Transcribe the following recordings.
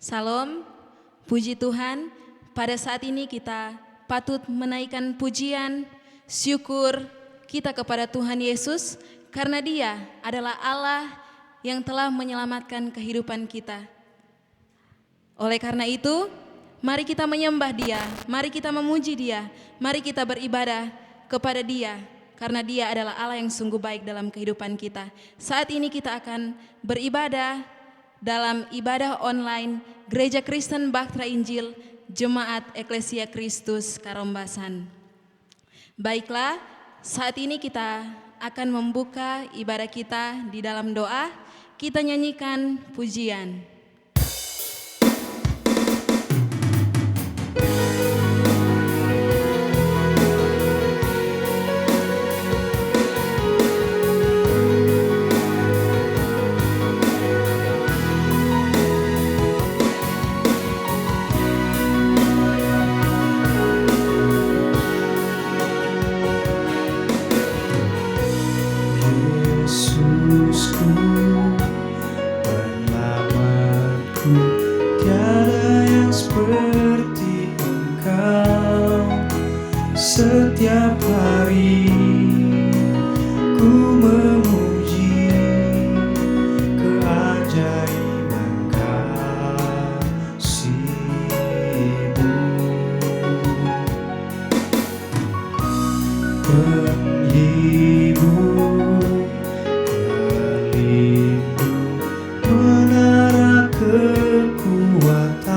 Salam, puji Tuhan, pada saat ini kita patut menaikkan pujian, syukur kita kepada Tuhan Yesus karena Dia adalah Allah yang telah menyelamatkan kehidupan kita. Oleh karena itu, mari kita menyembah Dia, mari kita memuji Dia, mari kita beribadah kepada Dia karena Dia adalah Allah yang sungguh baik dalam kehidupan kita. Saat ini kita akan beribadah dalam ibadah online Gereja Kristen Bahtera Injil Jemaat Eklesia Kristus Karombasan. Baiklah, saat ini kita akan membuka ibadah kita di dalam doa. Kita nyanyikan pujian. Setiap hari ku memuji keajaiban kasih-Mu, penghibur, pelindung, menara kekuatan.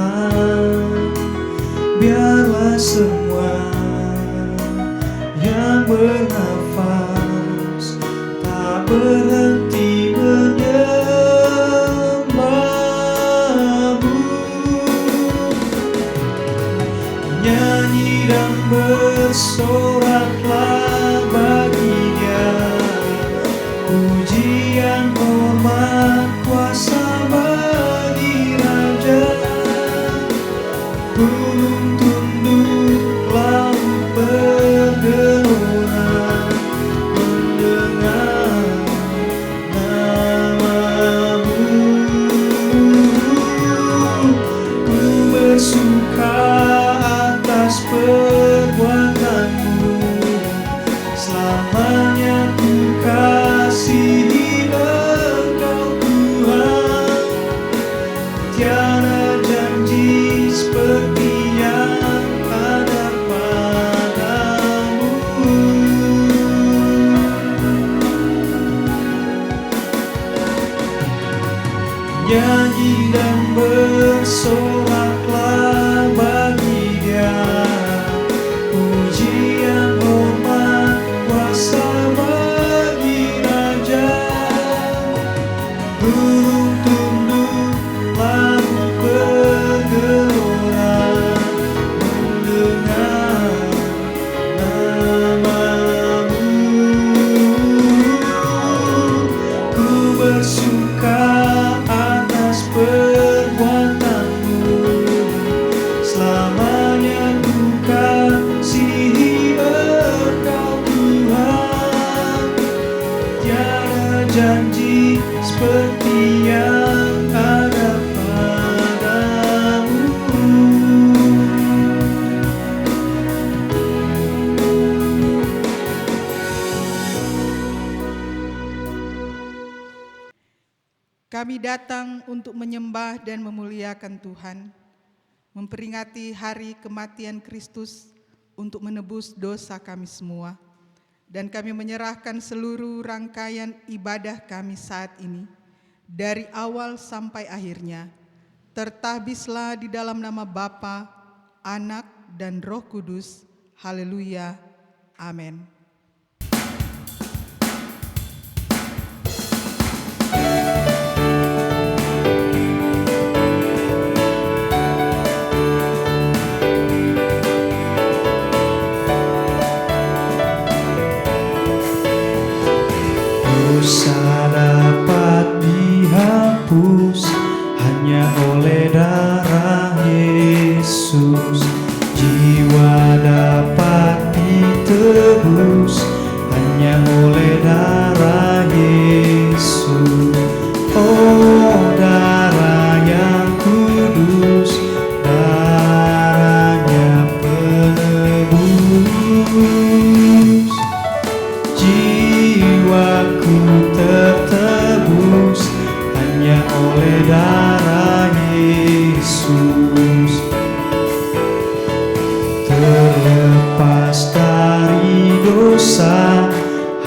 Biarlah semua yang bernafas tak berhenti menyembah-Mu, nyanyi dan bersoraklah bagi-Nya, pujian, hormat, kuasa bagi Raja. Gunung tunduk, laut bergelora mendengar nama-Mu. Ku bersuka atas perbuatan-Mu, selamanya ku kasihi Engkau Tuhan. Tiada janji seperti yang ada padamu. Nyanyi dan bersoraklah bagi Dia, pujian, hormat, kuasa bagi Raja. Gunung tunduk, laut bergelora mendengar nama-Mu. Ku bersuka atas perbuatan-Mu, selamanya ku kasihi Engkau Tuhan. Tiada janji seperti yang ada padamu. Kami datang untuk menyembah dan memuliakan Tuhan, memperingati hari kematian Kristus untuk menebus dosa kami semua. Dan kami menyerahkan seluruh rangkaian ibadah kami saat ini, dari awal sampai akhirnya, tertahbislah di dalam nama Bapa, Anak, dan Roh Kudus, Haleluya. Amin. Dosa dapat dihapus hanya oleh darah Yesus. Jiwa dapat ditebus hanya oleh darah Yesus. Oh, darah yang kudus, darahnya penebus. Jiwaku tertebus hanya oleh darah Yesus. Terlepas dari dosa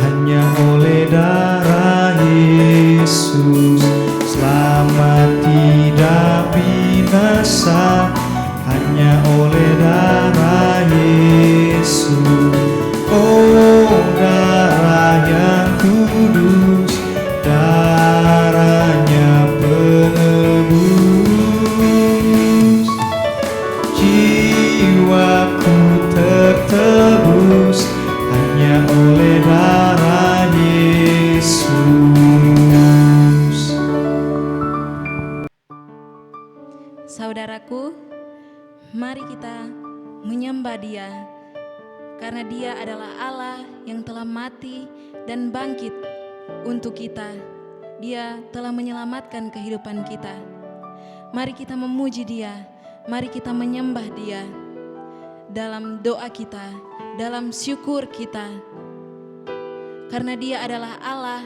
hanya oleh darah Yesus. Selamat tidak binasa hanya oleh darah Yesus. Oh, darah yang kudus, darahnya penebus. Jiwaku tertebus hanya oleh darah Yesus. Saudaraku, mari kita menyembah Dia, karena Dia adalah Allah yang telah mati dan bangkit untuk kita. Dia telah menyelamatkan kehidupan kita. Mari kita memuji Dia, mari kita menyembah Dia dalam doa kita, dalam syukur kita, karena Dia adalah Allah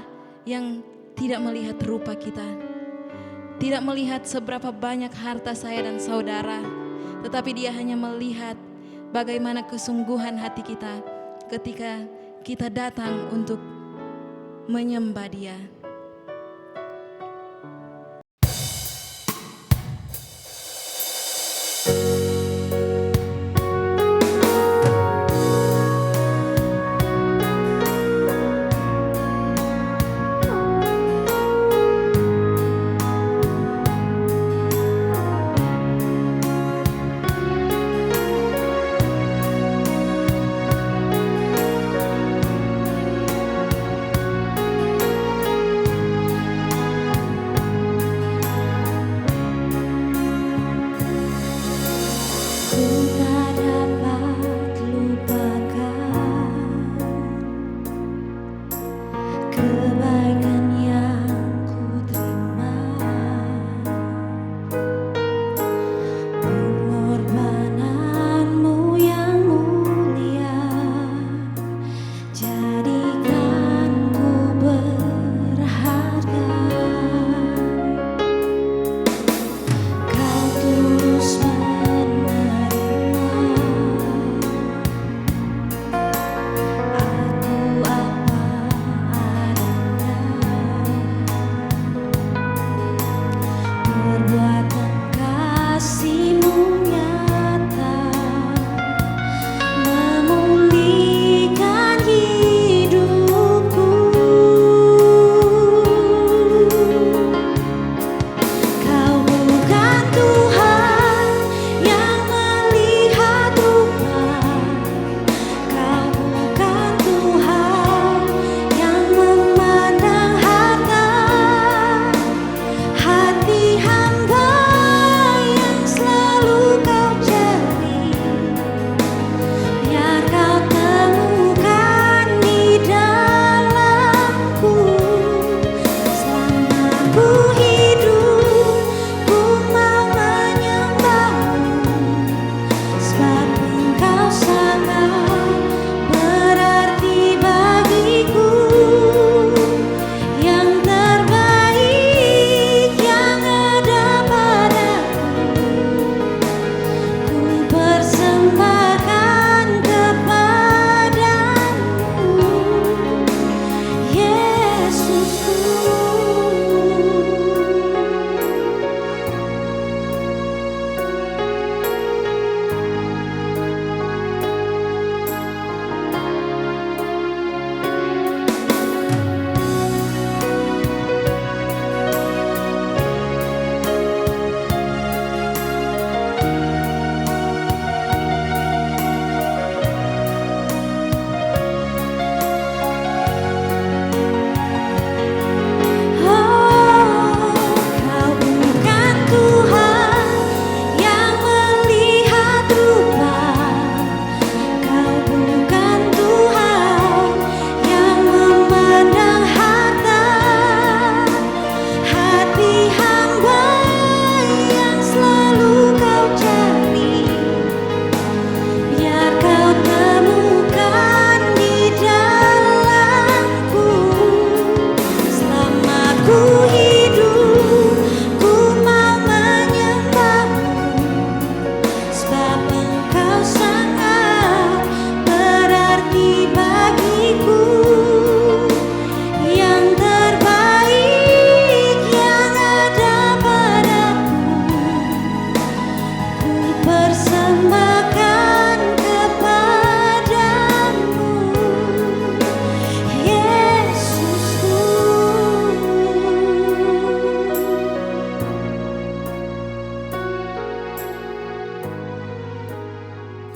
yang tidak melihat rupa kita, tidak melihat seberapa banyak harta saya dan saudara, tetapi Dia hanya melihat bagaimana kesungguhan hati kita ketika kita datang untuk menyembah Dia.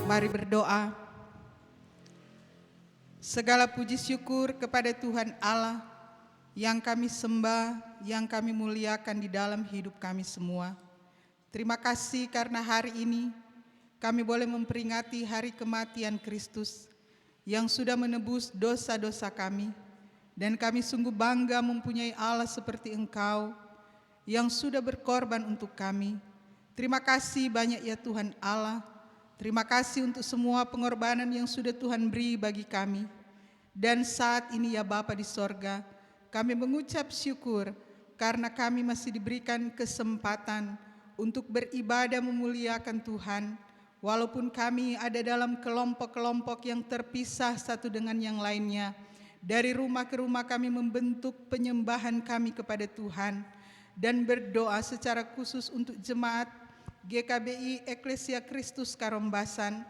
Mari berdoa. Segala puji syukur kepada Tuhan Allah yang kami sembah, yang kami muliakan di dalam hidup kami semua. Terima kasih karena hari ini kami boleh memperingati hari kematian Kristus yang sudah menebus dosa-dosa kami. Dan kami sungguh bangga mempunyai Allah seperti Engkau yang sudah berkorban untuk kami. Terima kasih banyak ya Tuhan Allah. Terima kasih untuk semua pengorbanan yang sudah Tuhan beri bagi kami. Dan saat ini ya Bapa di sorga, kami mengucap syukur karena kami masih diberikan kesempatan untuk beribadah memuliakan Tuhan. Walaupun kami ada dalam kelompok-kelompok yang terpisah satu dengan yang lainnya. Dari rumah ke rumah kami membentuk penyembahan kami kepada Tuhan. Dan berdoa secara khusus untuk jemaat GKBI Eklesia Kristus Karombasan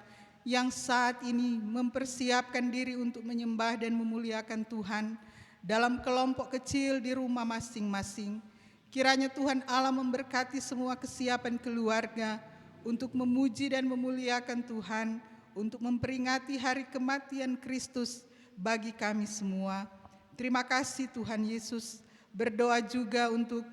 yang saat ini mempersiapkan diri untuk menyembah dan memuliakan Tuhan dalam kelompok kecil di rumah masing-masing. Kiranya Tuhan Allah memberkati semua kesiapan keluarga untuk memuji dan memuliakan Tuhan, untuk memperingati hari kematian Kristus bagi kami semua. Terima kasih Tuhan Yesus. Berdoa juga untuk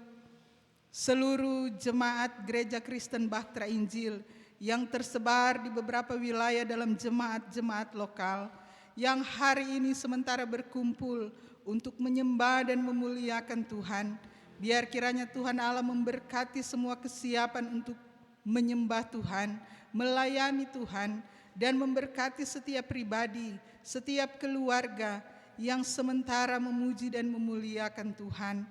seluruh jemaat Gereja Kristen Bahtera Injil yang tersebar di beberapa wilayah dalam jemaat-jemaat lokal yang hari ini sementara berkumpul untuk menyembah dan memuliakan Tuhan. Biar kiranya Tuhan Allah memberkati semua kesiapan untuk menyembah Tuhan, melayani Tuhan, dan memberkati setiap pribadi, setiap keluarga yang sementara memuji dan memuliakan Tuhan.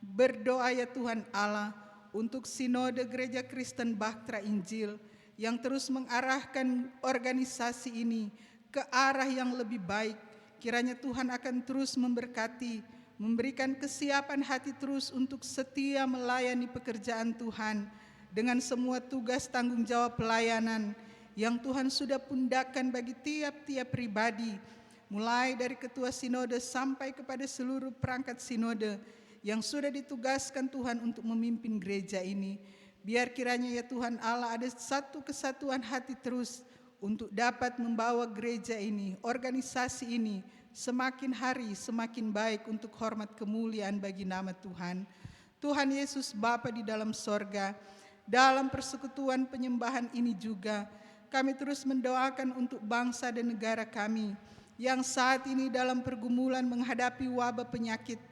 Berdoa ya Tuhan Allah untuk Sinode Gereja Kristen Bahtera Injil yang terus mengarahkan organisasi ini ke arah yang lebih baik. Kiranya Tuhan akan terus memberkati, memberikan kesiapan hati terus untuk setia melayani pekerjaan Tuhan dengan semua tugas tanggung jawab pelayanan yang Tuhan sudah pundakkan bagi tiap-tiap pribadi, mulai dari ketua sinode sampai kepada seluruh perangkat sinode yang sudah ditugaskan Tuhan untuk memimpin gereja ini. Biar kiranya ya Tuhan Allah ada satu kesatuan hati terus untuk dapat membawa gereja ini, organisasi ini semakin hari semakin baik untuk hormat kemuliaan bagi nama Tuhan. Tuhan Yesus Bapa di dalam sorga, dalam persekutuan penyembahan ini juga kami terus mendoakan untuk bangsa dan negara kami yang saat ini dalam pergumulan menghadapi wabah penyakit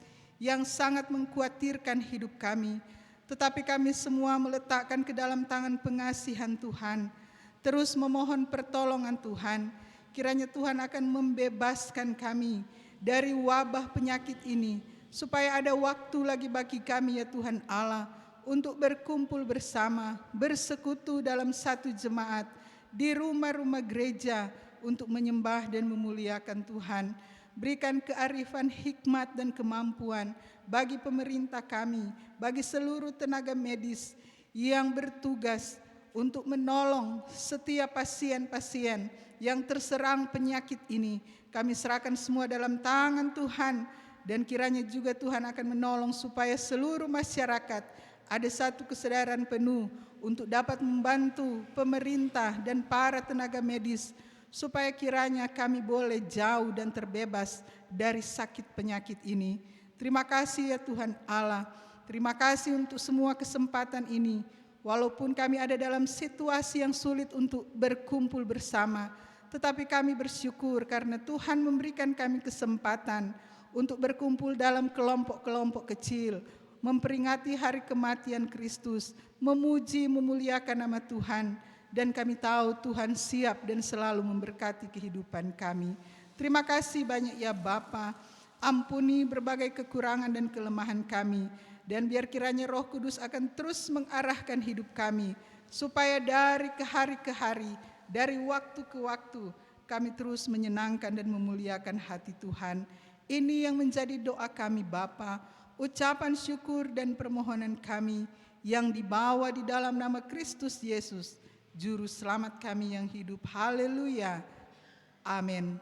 yang sangat mengkhawatirkan hidup kami. Tetapi kami semua meletakkan ke dalam tangan pengasihan Tuhan, terus memohon pertolongan Tuhan. Kiranya Tuhan akan membebaskan kami dari wabah penyakit ini, supaya ada waktu lagi bagi kami ya Tuhan Allah, untuk berkumpul bersama, bersekutu dalam satu jemaat, di rumah-rumah gereja, untuk menyembah dan memuliakan Tuhan. Berikan kearifan, hikmat, dan kemampuan bagi pemerintah kami, bagi seluruh tenaga medis yang bertugas untuk menolong setiap pasien-pasien yang terserang penyakit ini. Kami serahkan semua dalam tangan Tuhan, dan kiranya juga Tuhan akan menolong supaya seluruh masyarakat ada satu kesadaran penuh untuk dapat membantu pemerintah dan para tenaga medis, supaya kiranya kami boleh jauh dan terbebas dari sakit penyakit ini. Terima kasih ya Tuhan Allah. Terima kasih untuk semua kesempatan ini. Walaupun kami ada dalam situasi yang sulit untuk berkumpul bersama, tetapi kami bersyukur karena Tuhan memberikan kami kesempatan untuk berkumpul dalam kelompok-kelompok kecil, memperingati hari kematian Kristus, memuji, memuliakan nama Tuhan. Dan kami tahu Tuhan siap dan selalu memberkati kehidupan kami. Terima kasih banyak ya Bapa. Ampuni berbagai kekurangan dan kelemahan kami. Dan biar kiranya Roh Kudus akan terus mengarahkan hidup kami, supaya dari ke hari, dari waktu ke waktu, kami terus menyenangkan dan memuliakan hati Tuhan. Ini yang menjadi doa kami Bapa, ucapan syukur dan permohonan kami yang dibawa di dalam nama Kristus Yesus, Juru Selamat kami yang hidup. Haleluya. Amin.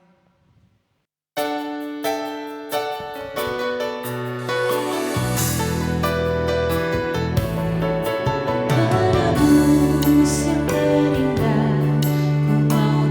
Penebus yang terindah, ku mau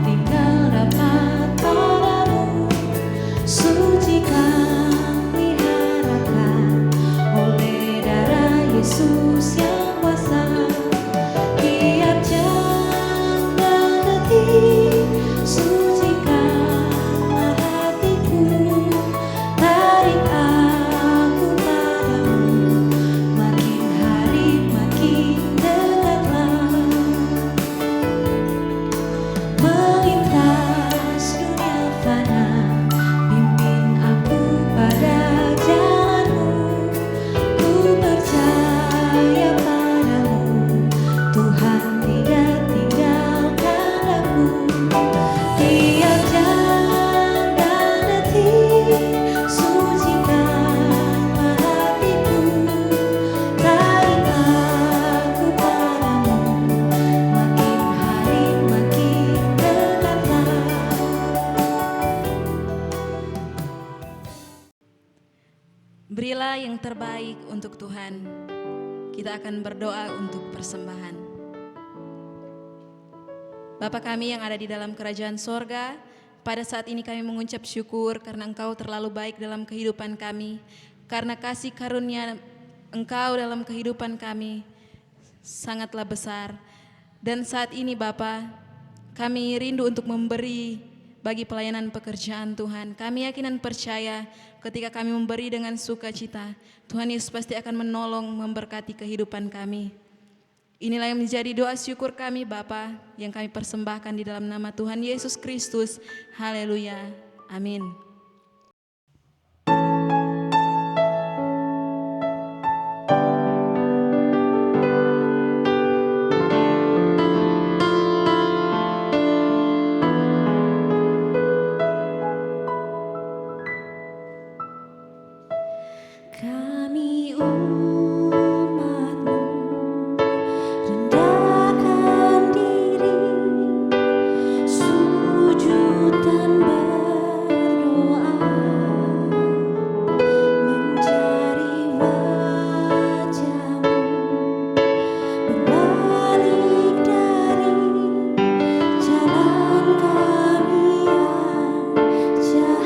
Berilah yang terbaik untuk Tuhan. Kita akan berdoa untuk persembahan. Bapa kami yang ada di dalam kerajaan sorga, pada saat ini kami mengucap syukur karena Engkau terlalu baik dalam kehidupan kami. Karena kasih karunia Engkau dalam kehidupan kami sangatlah besar. Dan saat ini Bapa, kami rindu untuk memberi bagi pelayanan pekerjaan Tuhan. Kami yakin dan percaya ketika kami memberi dengan sukacita, Tuhan Yesus pasti akan menolong memberkati kehidupan kami. Inilah yang menjadi doa syukur kami Bapa, yang kami persembahkan di dalam nama Tuhan Yesus Kristus. Haleluya. Amin. Kami umat-Mu rendahkan diri, sujud dan berdoa, mencari wajah-Mu, berbalik dari jalan kami yang jahat.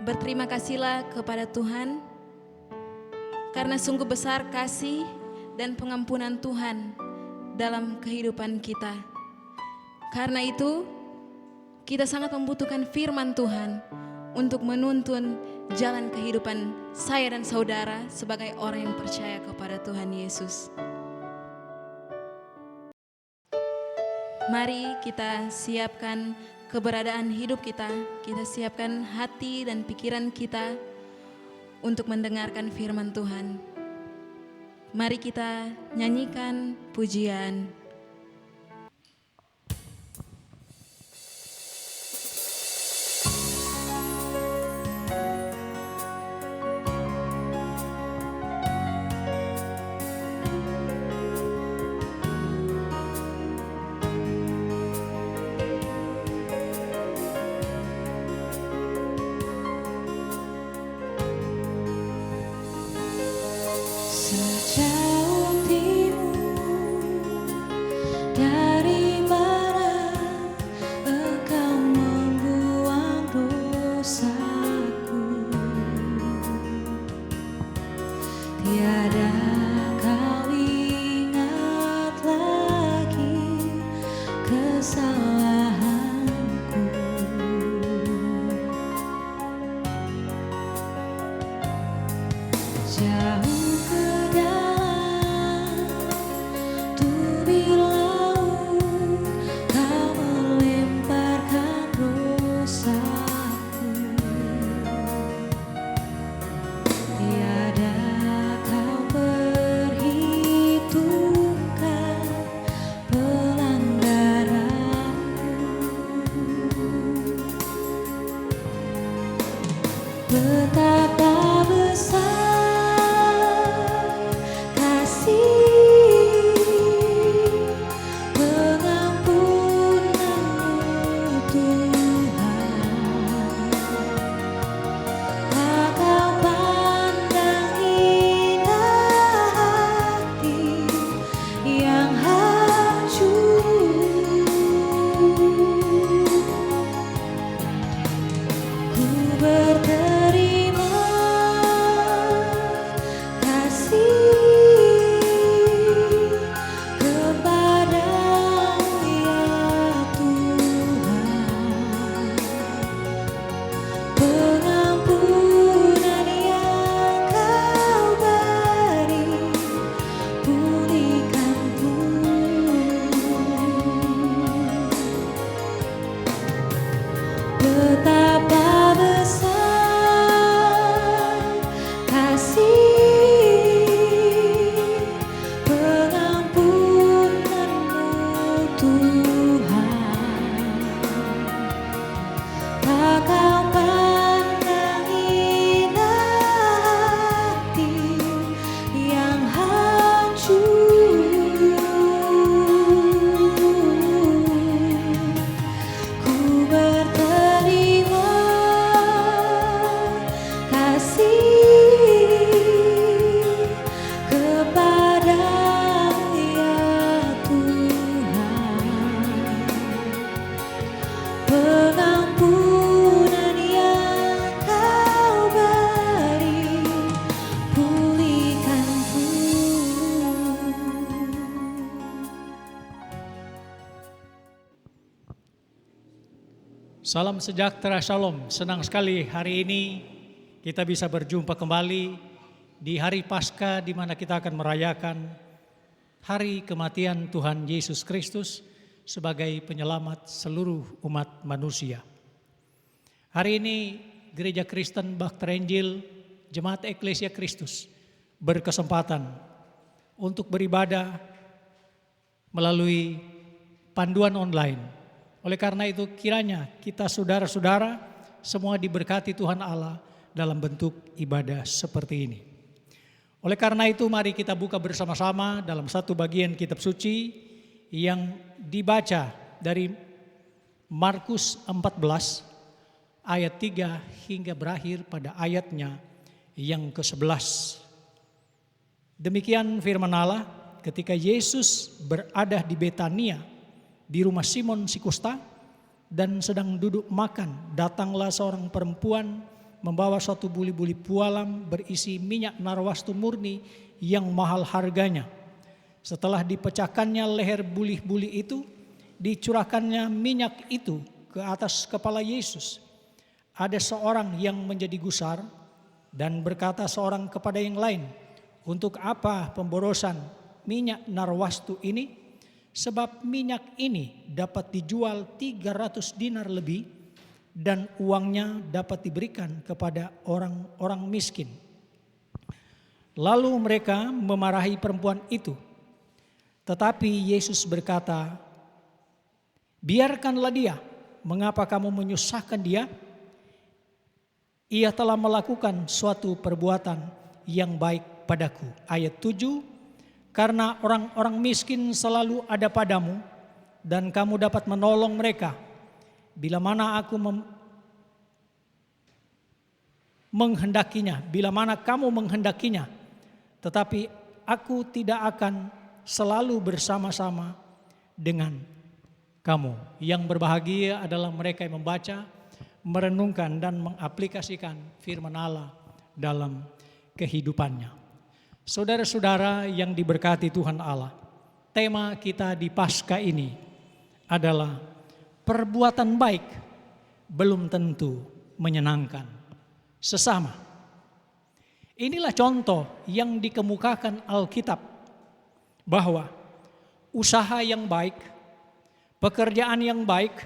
Berterima kasihlah kepada Tuhan, karena sungguh besar kasih dan pengampunan Tuhan dalam kehidupan kita. Karena itu, kita sangat membutuhkan firman Tuhan untuk menuntun jalan kehidupan saya dan saudara sebagai orang yang percaya kepada Tuhan Yesus. Mari kita siapkan keberadaan hidup kita siapkan hati dan pikiran kita untuk mendengarkan firman Tuhan. Mari kita nyanyikan pujian. Salam sejahtera, shalom. Senang sekali hari ini kita bisa berjumpa kembali di hari Paskah, di mana kita akan merayakan hari kematian Tuhan Yesus Kristus sebagai penyelamat seluruh umat manusia. Hari ini Gereja Kristen Bakterenjil Jemaat Eklesia Kristus berkesempatan untuk beribadah melalui panduan online. Oleh karena itu kiranya kita saudara-saudara semua diberkati Tuhan Allah dalam bentuk ibadah seperti ini. Oleh karena itu mari kita buka bersama-sama dalam satu bagian kitab suci yang dibaca dari Markus 14 ayat 3 hingga berakhir pada ayatnya yang ke-11. Demikian firman Allah, ketika Yesus berada di Betania di rumah Simon si Kusta dan sedang duduk makan, datanglah seorang perempuan membawa suatu buli-buli pualam berisi minyak narwastu murni yang mahal harganya. Setelah dipecahkannya leher buli-buli itu, dicurahkannya minyak itu ke atas kepala Yesus. Ada seorang yang menjadi gusar dan berkata seorang kepada yang lain, "Untuk apa pemborosan minyak narwastu ini? Sebab minyak ini dapat dijual 300 dinar lebih dan uangnya dapat diberikan kepada orang-orang miskin." Lalu mereka memarahi perempuan itu. Tetapi Yesus berkata, "Biarkanlah dia, mengapa kamu menyusahkan dia? Ia telah melakukan suatu perbuatan yang baik padaku." Ayat 7, "Karena orang-orang miskin selalu ada padamu dan kamu dapat menolong mereka. Bila mana aku menghendakinya, bila mana kamu menghendakinya, tetapi aku tidak akan selalu bersama-sama dengan kamu." Yang berbahagia adalah mereka yang membaca, merenungkan dan mengaplikasikan firman Allah dalam kehidupannya. Saudara-saudara yang diberkati Tuhan Allah, tema kita di Paskah ini adalah perbuatan baik belum tentu menyenangkan sesama. Inilah contoh yang dikemukakan Alkitab bahwa usaha yang baik, pekerjaan yang baik,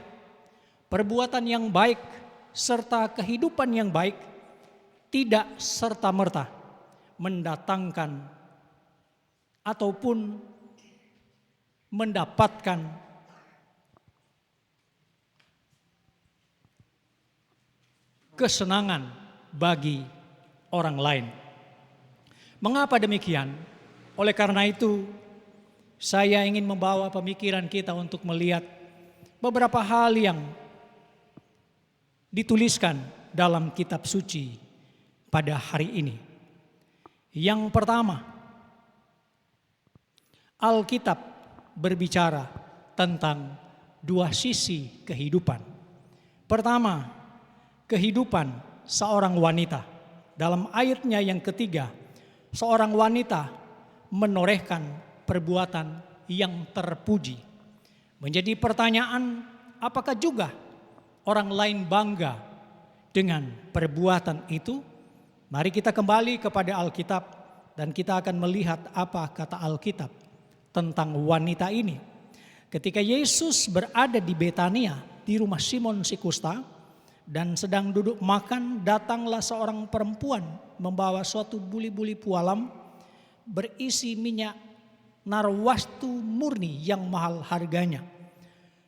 perbuatan yang baik, serta kehidupan yang baik tidak serta-merta mendatangkan ataupun mendapatkan kesenangan bagi orang lain. Mengapa demikian? Oleh karena itu, saya ingin membawa pemikiran kita untuk melihat beberapa hal yang dituliskan dalam kitab suci pada hari ini. Yang pertama, Alkitab berbicara tentang dua sisi kehidupan. Pertama, kehidupan seorang wanita. Dalam ayatnya yang ketiga, seorang wanita menorehkan perbuatan yang terpuji. Menjadi pertanyaan, apakah juga orang lain bangga dengan perbuatan itu? Mari kita kembali kepada Alkitab dan kita akan melihat apa kata Alkitab tentang wanita ini. Ketika Yesus berada di Betania di rumah Simon si Kusta dan sedang duduk makan, datanglah seorang perempuan membawa suatu buli-buli pualam berisi minyak narwastu murni yang mahal harganya.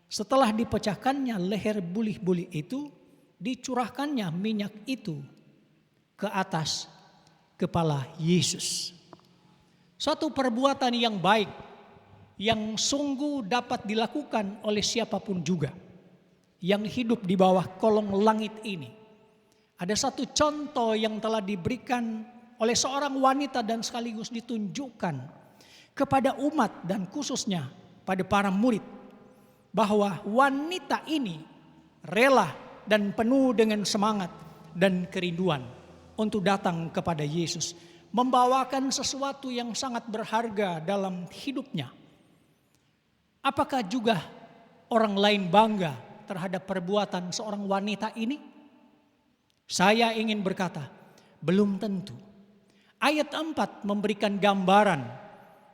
Setelah dipecahkannya leher buli-buli itu, dicurahkannya minyak itu ke atas kepala Yesus. Suatu perbuatan yang baik yang sungguh dapat dilakukan oleh siapapun juga yang hidup di bawah kolong langit ini. Ada satu contoh yang telah diberikan oleh seorang wanita dan sekaligus ditunjukkan kepada umat dan khususnya pada para murid, bahwa wanita ini rela dan penuh dengan semangat dan kerinduan untuk datang kepada Yesus, membawakan sesuatu yang sangat berharga dalam hidupnya. Apakah juga orang lain bangga terhadap perbuatan seorang wanita ini? Saya ingin berkata, belum tentu. Ayat 4 memberikan gambaran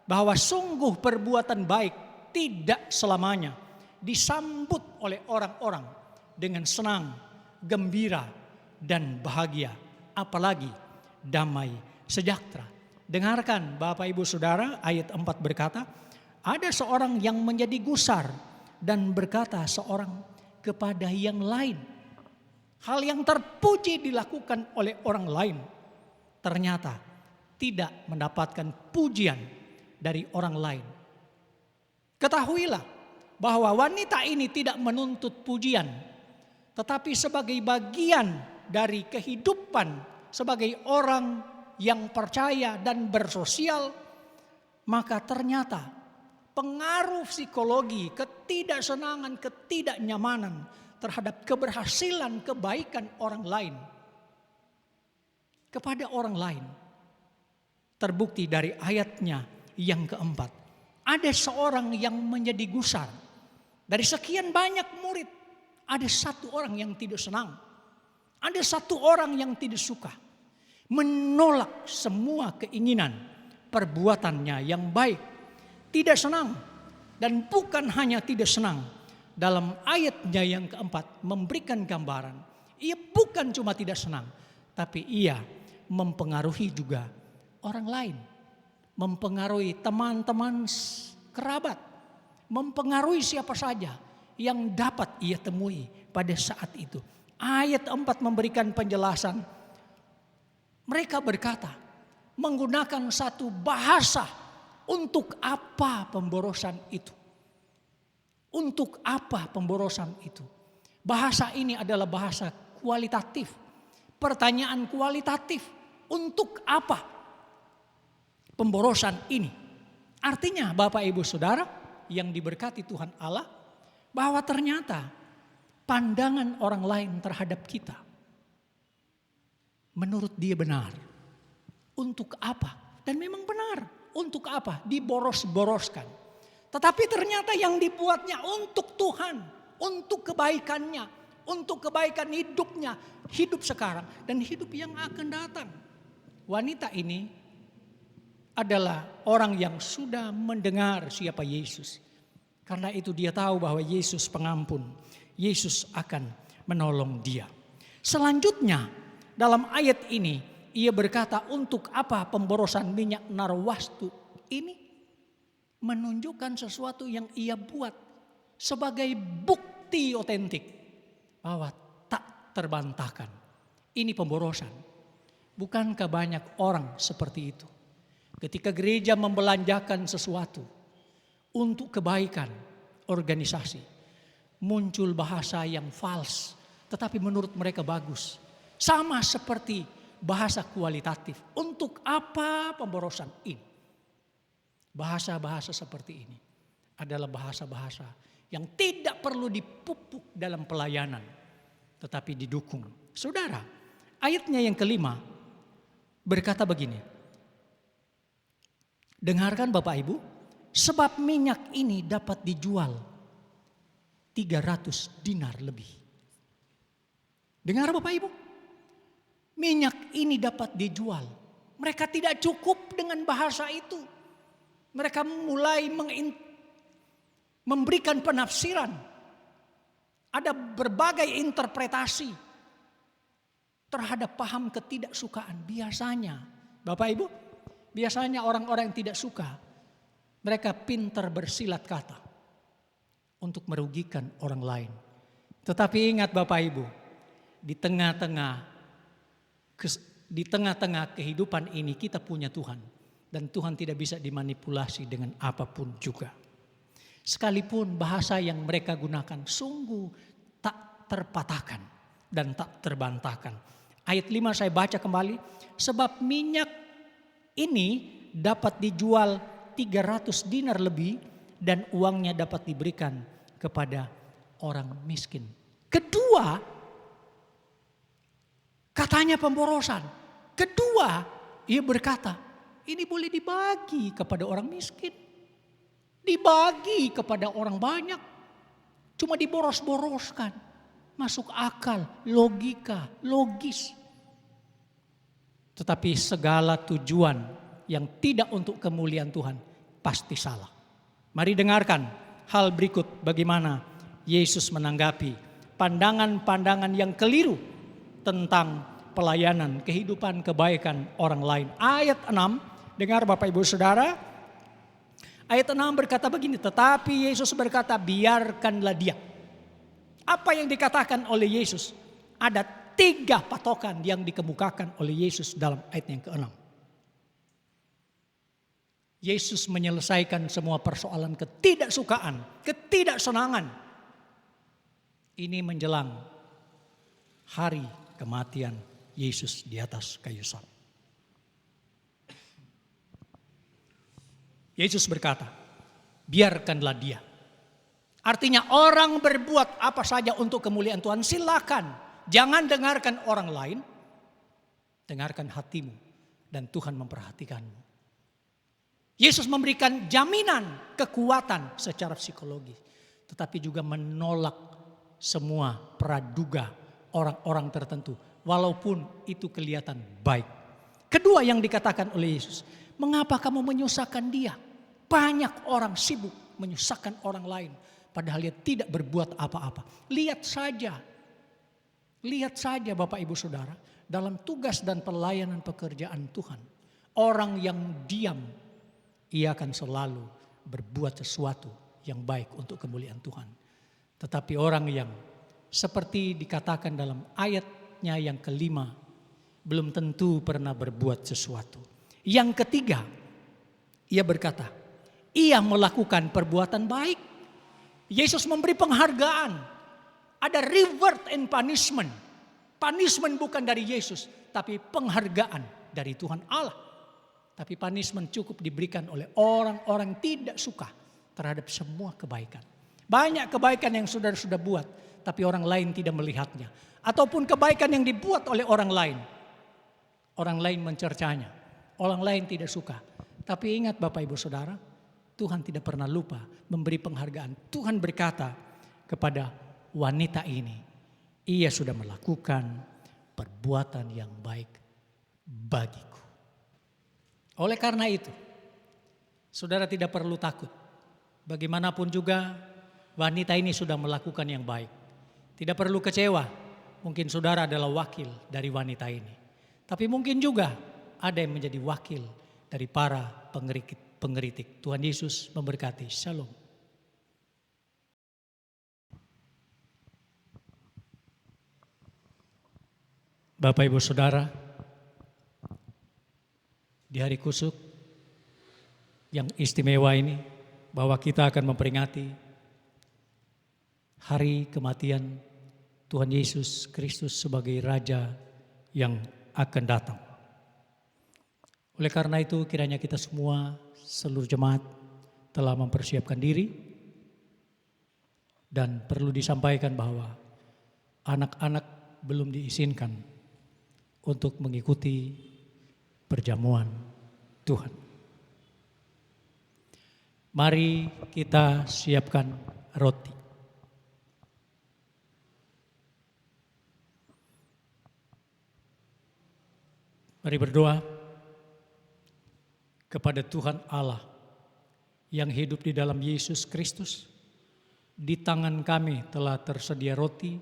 bahwa sungguh perbuatan baik tidak selamanya disambut oleh orang-orang dengan senang, gembira, dan bahagia. Apalagi damai sejahtera. Dengarkan Bapak Ibu Saudara, ayat 4 berkata, ada seorang yang menjadi gusar dan berkata seorang kepada yang lain. Hal yang terpuji dilakukan oleh orang lain ternyata tidak mendapatkan pujian dari orang lain. Ketahuilah bahwa wanita ini tidak menuntut pujian, tetapi sebagai bagian dari kehidupan sebagai orang yang percaya dan bersosial, maka ternyata pengaruh psikologi, ketidaksenangan, ketidaknyamanan terhadap keberhasilan, kebaikan orang lain kepada orang lain terbukti dari ayatnya yang keempat. Ada seorang yang menjadi gusar. Dari sekian banyak murid, ada satu orang yang tidak senang. Ada satu orang yang tidak suka. Menolak semua keinginan perbuatannya yang baik. Tidak senang. Dan bukan hanya tidak senang. Dalam ayatnya yang keempat memberikan gambaran. Ia bukan cuma tidak senang. Tapi ia mempengaruhi juga orang lain. Mempengaruhi teman-teman kerabat. Mempengaruhi siapa saja yang dapat ia temui pada saat itu. Ayat 4 memberikan penjelasan. Mereka berkata, menggunakan satu bahasa, untuk apa pemborosan itu? Untuk apa pemborosan itu? Bahasa ini adalah bahasa kualitatif. Pertanyaan kualitatif, untuk apa pemborosan ini? Artinya Bapak Ibu Saudara yang diberkati Tuhan Allah, bahwa ternyata pandangan orang lain terhadap kita menurut dia benar. Untuk apa? Dan memang benar. Untuk apa? Diboros-boroskan. Tetapi ternyata yang dibuatnya untuk Tuhan, untuk kebaikannya, untuk kebaikan hidupnya, hidup sekarang dan hidup yang akan datang. Wanita ini adalah orang yang sudah mendengar siapa Yesus. Karena itu dia tahu bahwa Yesus pengampun. Yesus akan menolong dia. Selanjutnya dalam ayat ini ia berkata, untuk apa pemborosan minyak narwastu ini? Menunjukkan sesuatu yang ia buat sebagai bukti otentik bahwa tak terbantahkan. Ini pemborosan. Bukankah banyak orang seperti itu? Ketika gereja membelanjakan sesuatu untuk kebaikan organisasi, muncul bahasa yang false, tetapi menurut mereka bagus. Sama seperti bahasa kualitatif. Untuk apa pemborosan ini? Bahasa-bahasa seperti ini adalah bahasa-bahasa yang tidak perlu dipupuk dalam pelayanan, tetapi didukung. Saudara, ayatnya yang kelima berkata begini. Dengarkan Bapak Ibu, sebab minyak ini dapat dijual 300 dinar lebih. Dengar Bapak Ibu, minyak ini dapat dijual. Mereka tidak cukup dengan bahasa itu. Mereka mulai memberikan penafsiran. Ada berbagai interpretasi terhadap paham ketidaksukaan. Biasanya, Bapak Ibu, biasanya orang-orang yang tidak suka, mereka pintar bersilat kata untuk merugikan orang lain. Tetapi ingat Bapak Ibu, di tengah-tengah kehidupan ini kita punya Tuhan. Dan Tuhan tidak bisa dimanipulasi dengan apapun juga. Sekalipun bahasa yang mereka gunakan sungguh tak terpatahkan dan tak terbantahkan. Ayat 5 saya baca kembali. Sebab minyak ini dapat dijual 300 dinar lebih dan uangnya dapat diberikan kepada orang miskin. Kedua, katanya pemborosan. Kedua, ia berkata, ini boleh dibagi kepada orang miskin. Dibagi kepada orang banyak. Cuma diboros-boroskan. Masuk akal, logika, logis. Tetapi segala tujuan yang tidak untuk kemuliaan Tuhan pasti salah. Mari dengarkan hal berikut bagaimana Yesus menanggapi pandangan-pandangan yang keliru tentang pelayanan, kehidupan, kebaikan orang lain. Ayat 6, dengar Bapak Ibu Saudara. Ayat 6 berkata begini, tetapi Yesus berkata, biarkanlah dia. Apa yang dikatakan oleh Yesus? Ada 3 patokan yang dikemukakan oleh Yesus dalam ayat yang ke-6. Yesus menyelesaikan semua persoalan ketidaksukaan, ketidaksenangan. Ini menjelang hari kematian Yesus di atas kayu salib. Yesus berkata, biarkanlah dia. Artinya orang berbuat apa saja untuk kemuliaan Tuhan, silakan. Jangan dengarkan orang lain, dengarkan hatimu dan Tuhan memperhatikanmu. Yesus memberikan jaminan kekuatan secara psikologi, tetapi juga menolak semua praduga orang-orang tertentu, walaupun itu kelihatan baik. Kedua yang dikatakan oleh Yesus, mengapa kamu menyusahkan dia? Banyak orang sibuk menyusahkan orang lain, padahal dia tidak berbuat apa-apa. Lihat saja Bapak Ibu Saudara, dalam tugas dan pelayanan pekerjaan Tuhan, orang yang diam, ia akan selalu berbuat sesuatu yang baik untuk kemuliaan Tuhan. Tetapi orang yang seperti dikatakan dalam ayatnya yang kelima, belum tentu pernah berbuat sesuatu. Yang ketiga, ia berkata, ia melakukan perbuatan baik. Yesus memberi penghargaan. Ada reward and punishment. Punishment bukan dari Yesus, tapi penghargaan dari Tuhan Allah. Tapi punishment cukup diberikan oleh orang-orang tidak suka terhadap semua kebaikan. Banyak kebaikan yang sudah buat, tapi orang lain tidak melihatnya. Ataupun kebaikan yang dibuat oleh orang lain. Orang lain mencercanya, orang lain tidak suka. Tapi ingat Bapak Ibu Saudara, Tuhan tidak pernah lupa memberi penghargaan. Tuhan berkata kepada wanita ini, ia sudah melakukan perbuatan yang baik bagiku. Oleh karena itu, saudara tidak perlu takut. Bagaimanapun juga wanita ini sudah melakukan yang baik. Tidak perlu kecewa, mungkin saudara adalah wakil dari wanita ini. Tapi mungkin juga ada yang menjadi wakil dari para pengkritik. Tuhan Yesus memberkati. Shalom. Bapak Ibu Saudara, di hari kusuk yang istimewa ini, bahwa kita akan memperingati hari kematian Tuhan Yesus Kristus sebagai Raja yang akan datang. Oleh karena itu kiranya kita semua, seluruh jemaat telah mempersiapkan diri. Dan perlu disampaikan bahwa anak-anak belum diizinkan untuk mengikuti perjamuan Tuhan. Mari kita siapkan roti. Mari berdoa kepada Tuhan Allah yang hidup di dalam Yesus Kristus. Di tangan kami telah tersedia roti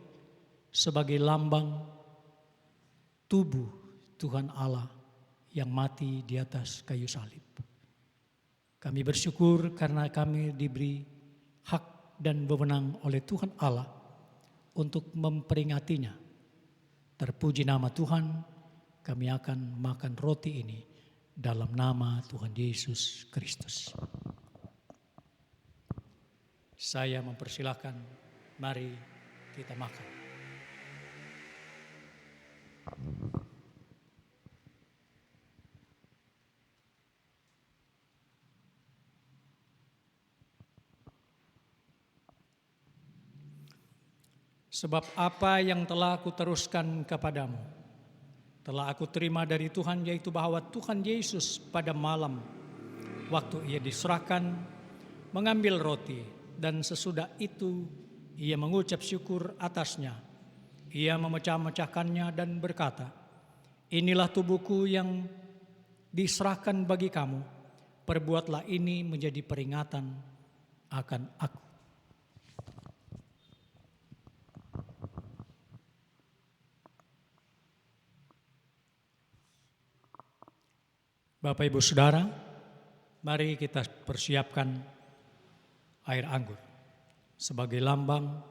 sebagai lambang tubuh Tuhan Allah yang mati di atas kayu salib. Kami bersyukur karena kami diberi hak dan wewenang oleh Tuhan Allah untuk memperingatinya. Terpuji nama Tuhan, kami akan makan roti ini dalam nama Tuhan Yesus Kristus. Saya mempersilakan, mari kita makan. Sebab apa yang telah aku teruskan kepadamu, telah aku terima dari Tuhan, yaitu bahwa Tuhan Yesus pada malam waktu ia diserahkan mengambil roti, dan sesudah itu ia mengucap syukur atasnya. Ia memecah-mecahkannya dan berkata, "Inilah tubuhku yang diserahkan bagi kamu. Perbuatlah ini menjadi peringatan akan aku." Bapak Ibu Saudara, mari kita persiapkan air anggur sebagai lambang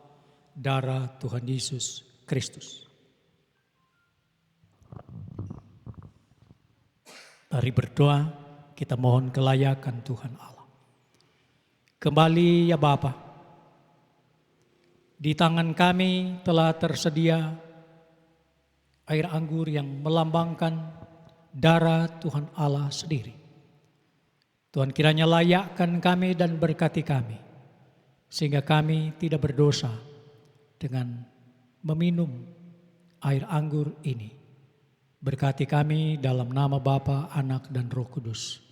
darah Tuhan Yesus Kristus. Mari berdoa, kita mohon kelayakan Tuhan Allah. Kembali ya Bapa, di tangan kami telah tersedia air anggur yang melambangkan darah Tuhan Allah sendiri. Tuhan kiranya layakkan kami dan berkati kami, sehingga kami tidak berdosa dengan meminum air anggur ini. Berkati kami dalam nama Bapa, Anak, dan Roh Kudus.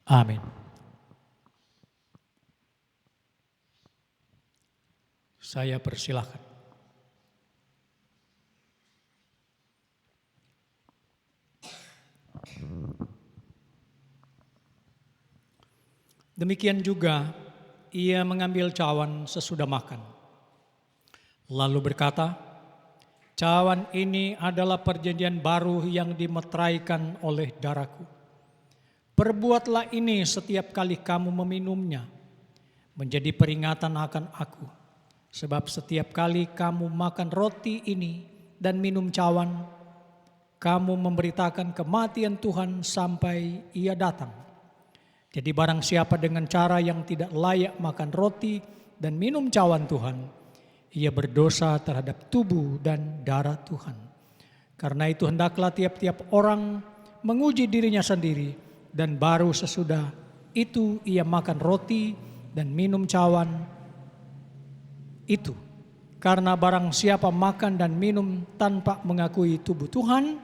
Amin. Saya persilahkan. Demikian juga ia mengambil cawan sesudah makan, lalu berkata, "Cawan ini adalah perjanjian baru yang dimeteraikan oleh darahku. Perbuatlah ini setiap kali kamu meminumnya, menjadi peringatan akan aku. Sebab setiap kali kamu makan roti ini dan minum cawan, kamu memberitakan kematian Tuhan sampai ia datang. Jadi barang siapa dengan cara yang tidak layak makan roti dan minum cawan Tuhan, ia berdosa terhadap tubuh dan darah Tuhan. Karena itu hendaklah tiap-tiap orang menguji dirinya sendiri, dan baru sesudah itu ia makan roti dan minum cawan itu. Karena barang siapa makan dan minum tanpa mengakui tubuh Tuhan,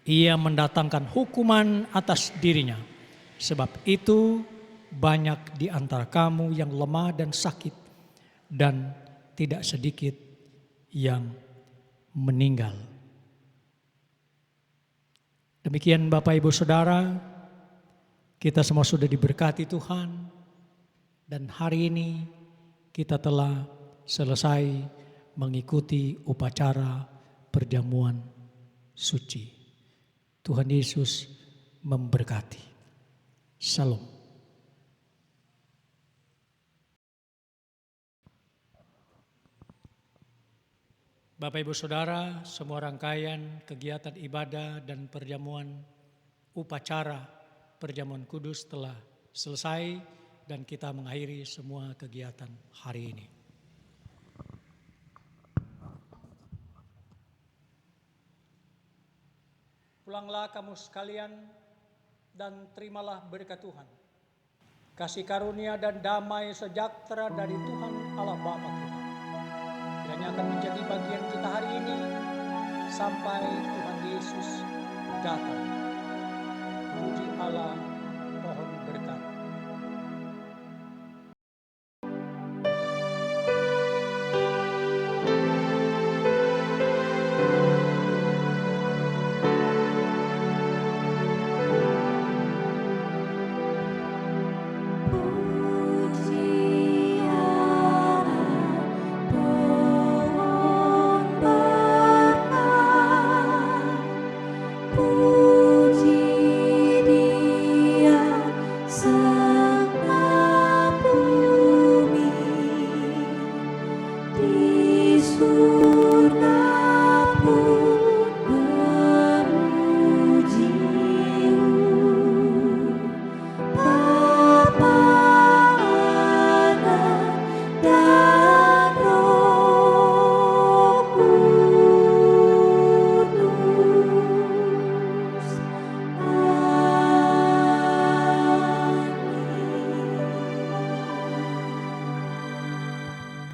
ia mendatangkan hukuman atas dirinya. Sebab itu banyak di antara kamu yang lemah dan sakit, dan tidak sedikit yang meninggal." Demikian Bapak Ibu Saudara, kita semua sudah diberkati Tuhan, dan hari ini kita telah selesai mengikuti upacara perjamuan suci. Tuhan Yesus memberkati. Shalom. Bapak Ibu Saudara, semua rangkaian kegiatan ibadah dan perjamuan upacara perjamuan kudus telah selesai, dan kita mengakhiri semua kegiatan hari ini. Pulanglah kamu sekalian dan terimalah berkat Tuhan. Kasih karunia dan damai sejahtera dari Tuhan Allah Bapa kita kiranya akan menjadi bagian kita hari ini sampai Tuhan Yesus datang. Puji Allah, mohon berkat.